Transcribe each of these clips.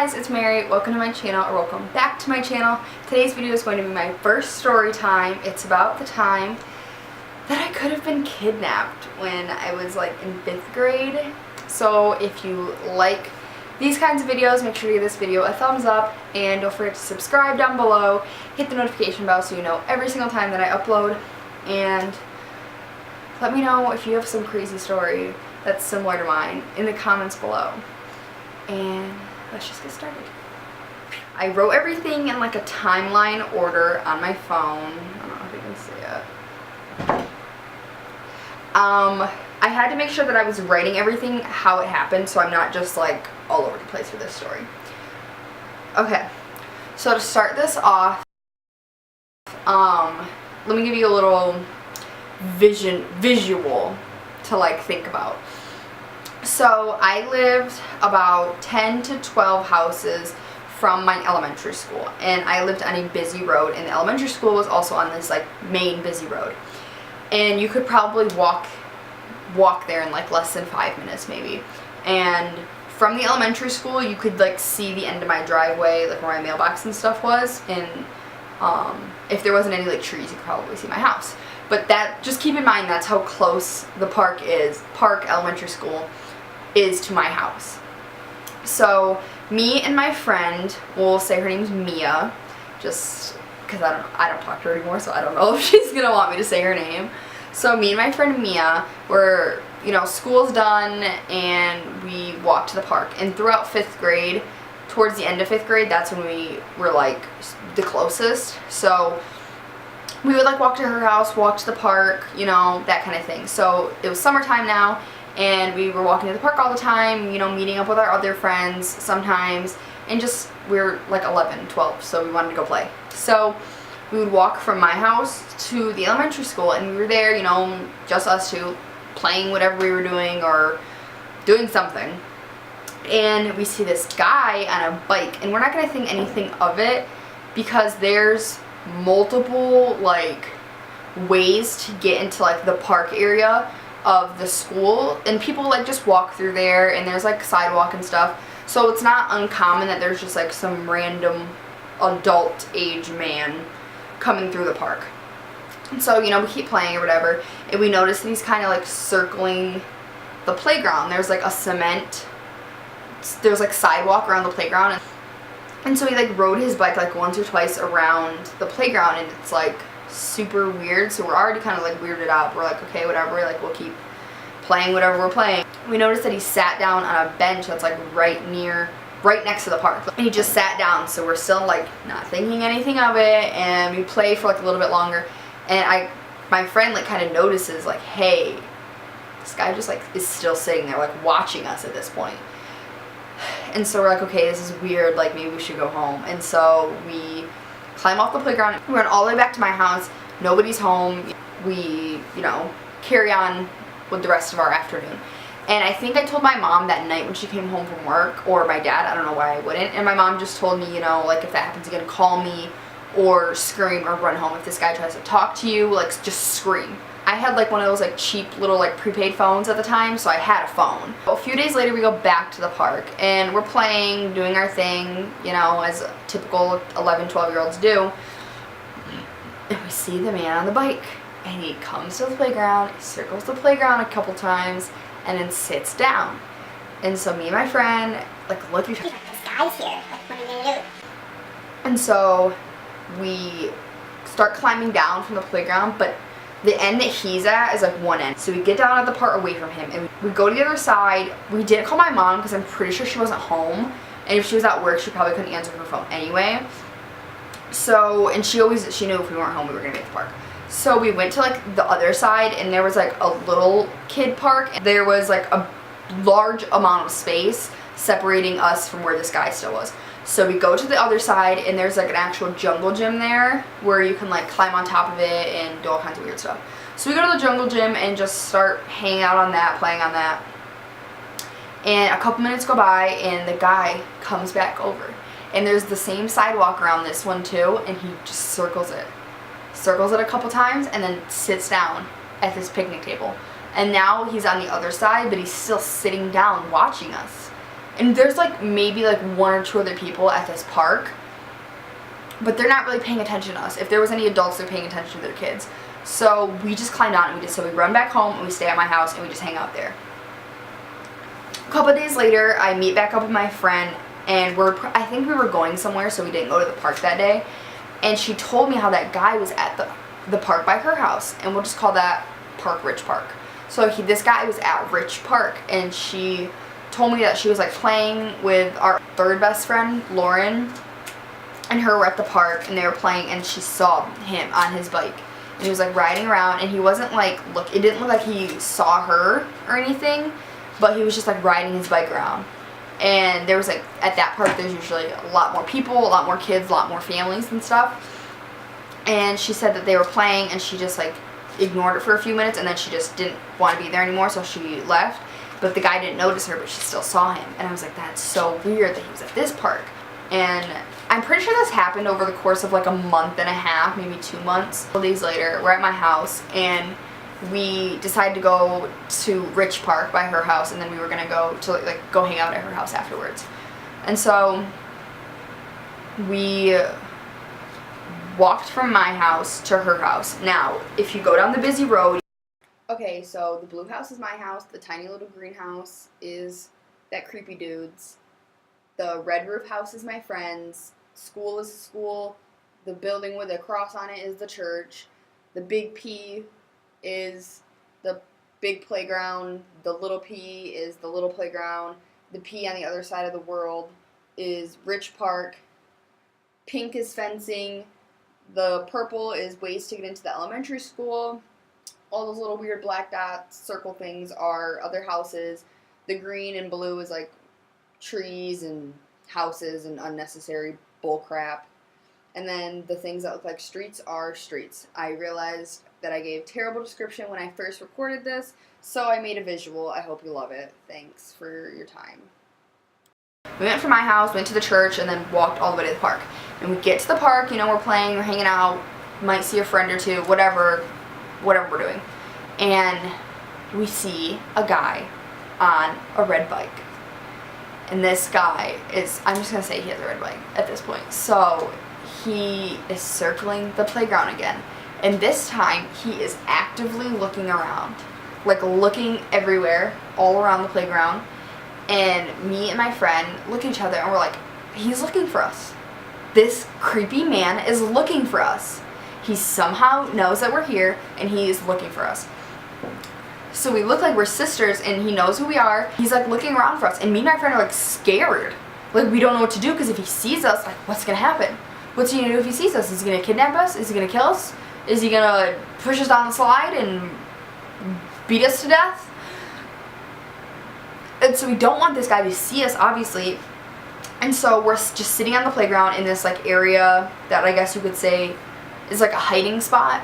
guys, it's Mary. Welcome to my channel, or welcome back to my channel. Today's video is going to be my first story time. It's about the time that I could have been kidnapped when I was like in 5th grade. So if you like these kinds of videos, make sure to give this video a thumbs up and don't forget to subscribe down below. Hit the notification bell so you know every single time that I upload, and let me know if you have some crazy story that's similar to mine in the comments below. And let's just get started. I wrote everything in like a timeline order on my phone. I don't know if you can see it. I had to make sure that I was writing everything how it happened, so I'm not just like all over the place for this story. Okay, so to start this off, let me give you a little visual to like think about. So I lived about 10 to 12 houses from my elementary school, and I lived on a busy road, and the elementary school was also on this like main busy road, and you could probably walk there in like less than 5 minutes maybe. And from the elementary school you could like see the end of my driveway, like where my mailbox and stuff was, and if there wasn't any like trees you could probably see my house. But that, just keep in mind, that's how close the park elementary school is to my house. So me and my friend, we'll say her name's Mia, just because I don't talk to her anymore, so I don't know if she's gonna want me to say her name. So me and my friend Mia were, school's done and we walked to the park. And throughout 5th grade, towards the end of 5th grade, that's when we were like the closest. So we would like walk to her house, walk to the park, that kind of thing. So it was summertime now, and we were walking to the park all the time, meeting up with our other friends sometimes, and just, we were like 11, 12, so we wanted to go play. So we would walk from my house to the elementary school, and we were there, just us two, playing whatever we were doing or doing something. And we see this guy on a bike, and we're not going to think anything of it because there's multiple like ways to get into like the park area of the school, and people like just walk through there, and there's like sidewalk and stuff, so it's not uncommon that there's just like some random adult age man coming through the park. And so we keep playing or whatever, and we notice that he's kind of like circling the playground. There's like there's like sidewalk around the playground, and so he like rode his bike like once or twice around the playground, and it's like super weird. So we're already kind of like weirded out. We're like, okay, whatever, like we'll keep playing whatever we're playing. We noticed that he sat down on a bench that's like right next to the park, and he just sat down. So we're still like not thinking anything of it, and we play for like a little bit longer, and my friend like kind of notices like, hey, this guy just like is still sitting there like watching us at this point. And so we're like, okay, this is weird, like maybe we should go home. And so we climb off the playground, we run all the way back to my house, nobody's home. We, carry on with the rest of our afternoon. And I think I told my mom that night when she came home from work, or my dad, I don't know why I wouldn't, and my mom just told me, like if that happens again, call me or scream or run home. If this guy tries to talk to you, like just scream. I had like one of those like cheap little like prepaid phones at the time, so I had a phone. A few days later we go back to the park, and we're playing, doing our thing, as typical 11, 12-year-olds do. And we see the man on the bike, and he comes to the playground, circles the playground a couple times, and then sits down. And so me and my friend like look at each other. This guy's here. What are you gonna do? And so we start climbing down from the playground, but the end that he's at is like one end. So we get down at the part away from him, and we go to the other side. We didn't call my mom because I'm pretty sure she wasn't home, and if she was at work she probably couldn't answer her phone anyway. So, and she knew if we weren't home we were gonna be at the park. So we went to like the other side, and there was like a little kid park, and there was like a large amount of space separating us from where this guy still was. So we go to the other side, and there's like an actual jungle gym there where you can like climb on top of it and do all kinds of weird stuff. So we go to the jungle gym and just start hanging out on that, playing on that. And a couple minutes go by, and the guy comes back over, and there's the same sidewalk around this one too, and he just circles it a couple times, and then sits down at this picnic table. And now he's on the other side, but he's still sitting down watching us. And there's like maybe like 1 or 2 other people at this park, but they're not really paying attention to us. If there was any adults, they're paying attention to their kids. So we just climbed on and we run back home and we stay at my house and we just hang out there. A couple of days later, I meet back up with my friend, and I think we were going somewhere, so we didn't go to the park that day. And she told me how that guy was at the park by her house, and we'll just call that park Rich Park. So this guy was at Rich Park, and she told me that she was like playing with our 3rd best friend, Lauren, and her were at the park, and they were playing, and she saw him on his bike. And he was like riding around, and he wasn't like, it didn't look like he saw her or anything, but he was just like riding his bike around. And there was like, at that park there's usually a lot more people, a lot more kids, a lot more families and stuff. And she said that they were playing, and she just like ignored it for a few minutes, and then she just didn't want to be there anymore, so she left. But the guy didn't notice her, but she still saw him. And I was like, that's so weird that he was at this park. And I'm pretty sure this happened over the course of like a month and a half, maybe 2 months. A couple days later, we're at my house, and we decided to go to Rich Park by her house, and then we were gonna go to like go hang out at her house afterwards. And so we walked from my house to her house. Now, if you go down the busy road, okay, so the blue house is my house, the tiny little green house is that creepy dude's, the red roof house is my friend's, school is the school, the building with a cross on it is the church, the big P is the big playground, the little P is the little playground, the P on the other side of the world is Rich Park, pink is fencing, the purple is ways to get into the elementary school, all those little weird black dots, circle things are other houses, the green and blue is like trees and houses and unnecessary bull crap. And then the things that look like streets are streets. I realized that I gave terrible description when I first recorded this, so I made a visual. I hope you love it. Thanks for your time. We went from my house, went to the church, and then walked all the way to the park. And we get to the park, you know, we're playing, we're hanging out, might see a friend or two, whatever we're doing. And we see a guy on a red bike. And this guy is, I'm just going to say he has a red bike at this point. So he is circling the playground again. And this time, he is actively looking around. Like looking everywhere, all around the playground. And me and my friend look at each other and we're like, he's looking for us. This creepy man is looking for us. He somehow knows that we're here and he is looking for us. So we look like we're sisters and he knows who we are. He's like looking around for us, and me and my friend are like scared. Like we don't know what to do, because if he sees us, like what's gonna happen? What's he gonna do if he sees us? Is he gonna kidnap us? Is he gonna kill us? Is he gonna push us down the slide and beat us to death? And so we don't want this guy to see us, obviously. And so we're just sitting on the playground in this like area that I guess you could say is like a hiding spot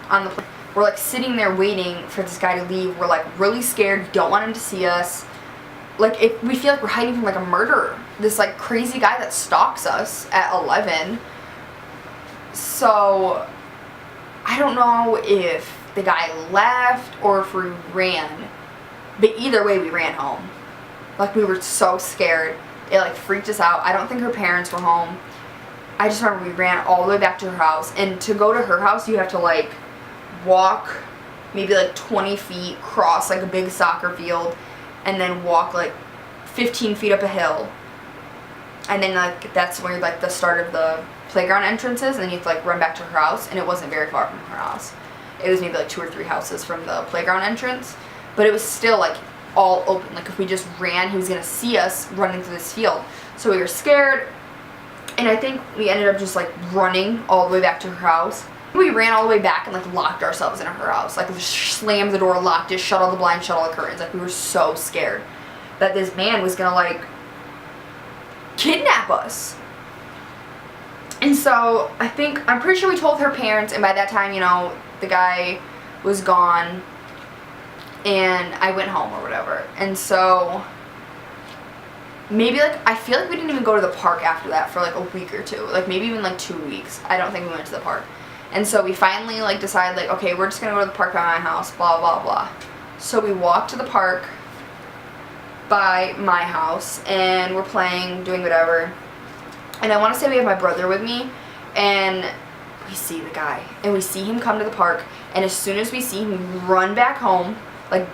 on the playground. We're like sitting there waiting for this guy to leave. We're like really scared, don't want him to see us. Like we feel like we're hiding from like a murderer. This like crazy guy that stalks us at 11. So I don't know if the guy left or if we ran. But either way, we ran home. Like we were so scared. It like freaked us out. I don't think her parents were home. I just remember we ran all the way back to her house. And to go to her house, you have to like walk maybe like 20 feet, cross like a big soccer field, and then walk like 15 feet up a hill. And then like that's where like the start of the playground entrance is, and then you have to like run back to her house. And it wasn't very far from her house. It was maybe like 2 or 3 houses from the playground entrance. But it was still like all open. Like if we just ran, he was gonna see us running through this field. So we were scared, and I think we ended up just like running all the way back to her house. We ran all the way back and like locked ourselves in her house. Like we slammed the door, locked it, shut all the blinds, shut all the curtains. Like we were so scared that this man was gonna like kidnap us. And so I'm pretty sure we told her parents, and by that time, you know, the guy was gone. And I went home or whatever. And so maybe like I feel like we didn't even go to the park after that for like a week or two. Like maybe even like 2 weeks. I don't think we went to the park. And so we finally like decided like, okay, we're just gonna go to the park by my house, blah blah blah. So we walked to the park by my house, and we're playing, doing whatever, and I want to say we have my brother with me, and we see the guy, and we see him come to the park, and as soon as we see him, we run back home, like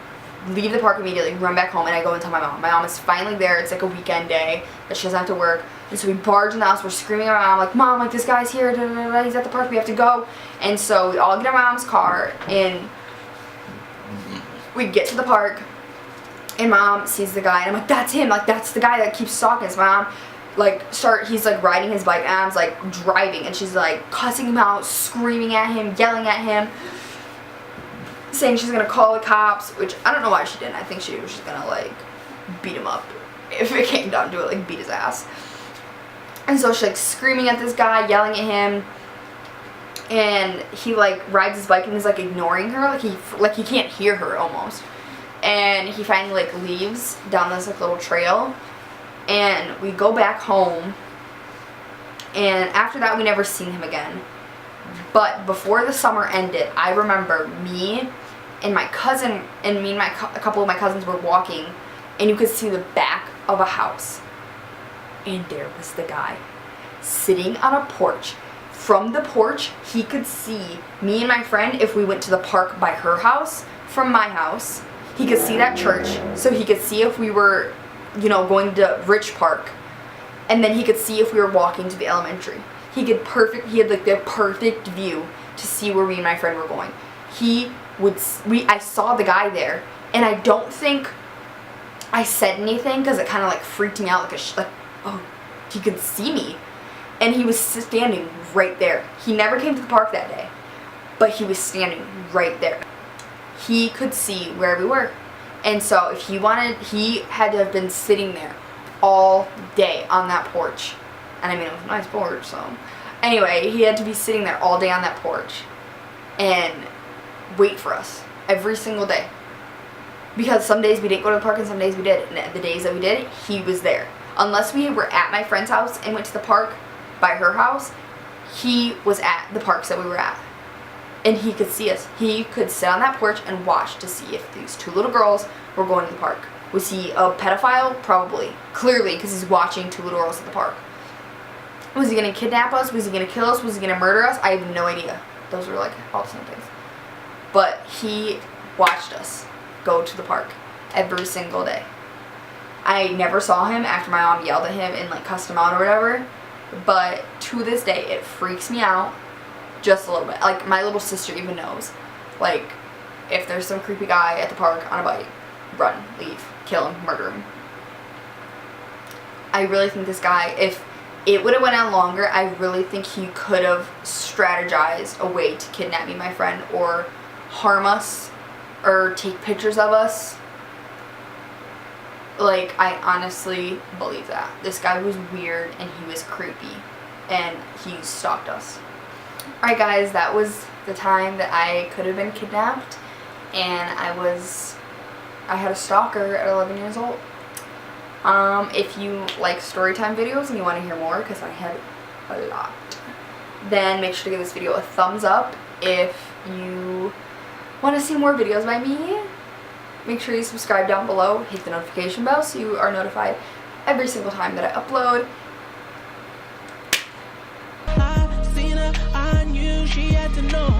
leave the park immediately, run back home, and I go and tell my mom. My mom is finally there. It's like a weekend day that she doesn't have to work, and so we barge in the house. We're screaming at my mom like, "Mom, like this guy's here, da, da, da, da, he's at the park, we have to go." And so we all get in my mom's car, and we get to the park, and Mom sees the guy, and I'm like, "That's him, like that's the guy that keeps stalking us." My mom he's like riding his bike, and Mom's like driving, and she's like cussing him out, screaming at him, yelling at him, saying she's gonna call the cops, which I don't know why she didn't. I think she was just gonna like beat him up if it came down to it, like beat his ass. And so she's like screaming at this guy, yelling at him, and he like rides his bike and is like ignoring her, like he can't hear her almost. And he finally like leaves down this like little trail, and we go back home, and after that we never seen him again. But before the summer ended, I remember me and my cousin and a couple of my cousins were walking, and you could see the back of a house, and there was the guy sitting on a porch. From the porch, he could see me and my friend if we went to the park by her house from my house. He could see that church, so he could see if we were, you know, going to Rich Park, and then he could see if we were walking to the elementary. He had like the perfect view to see where me and my friend were going. I saw the guy there, and I don't think I said anything because it kind of like freaked me out, like oh, he could see me, and he was standing right there. He never came to the park that day, but he was standing right there. He could see where we were, and so if he wanted, he had to have been sitting there all day on that porch. And I mean, it was a nice porch, so. Anyway, he had to be sitting there all day on that porch and wait for us every single day. Because some days we didn't go to the park and some days we did. And the days that we did, he was there. Unless we were at my friend's house and went to the park by her house, he was at the parks that we were at. And he could see us. He could sit on that porch and watch to see if these two little girls were going to the park. Was he a pedophile? Probably. Clearly, because he's watching two little girls at the park. Was he going to kidnap us? Was he going to kill us? Was he going to murder us? I have no idea. Those were like all the same things. But he watched us go to the park every single day. I never saw him after my mom yelled at him and like cussed him out or whatever. But to this day, it freaks me out just a little bit. Like my little sister even knows. Like if there's some creepy guy at the park on a bike, run, leave, kill him, murder him. I really think this guy, if it would have went on longer, I really think he could have strategized a way to kidnap me and my friend, or harm us, or take pictures of us. Like, I honestly believe that. This guy was weird, and he was creepy, and he stalked us. Alright guys, that was the time that I could have been kidnapped, and I had a stalker at 11 years old. If you like storytime videos and you want to hear more, because I had a lot, then make sure to give this video a thumbs up. If you want to see more videos by me, make sure you subscribe down below, hit the notification bell so you are notified every single time that I upload. I seen her, I knew she had to know.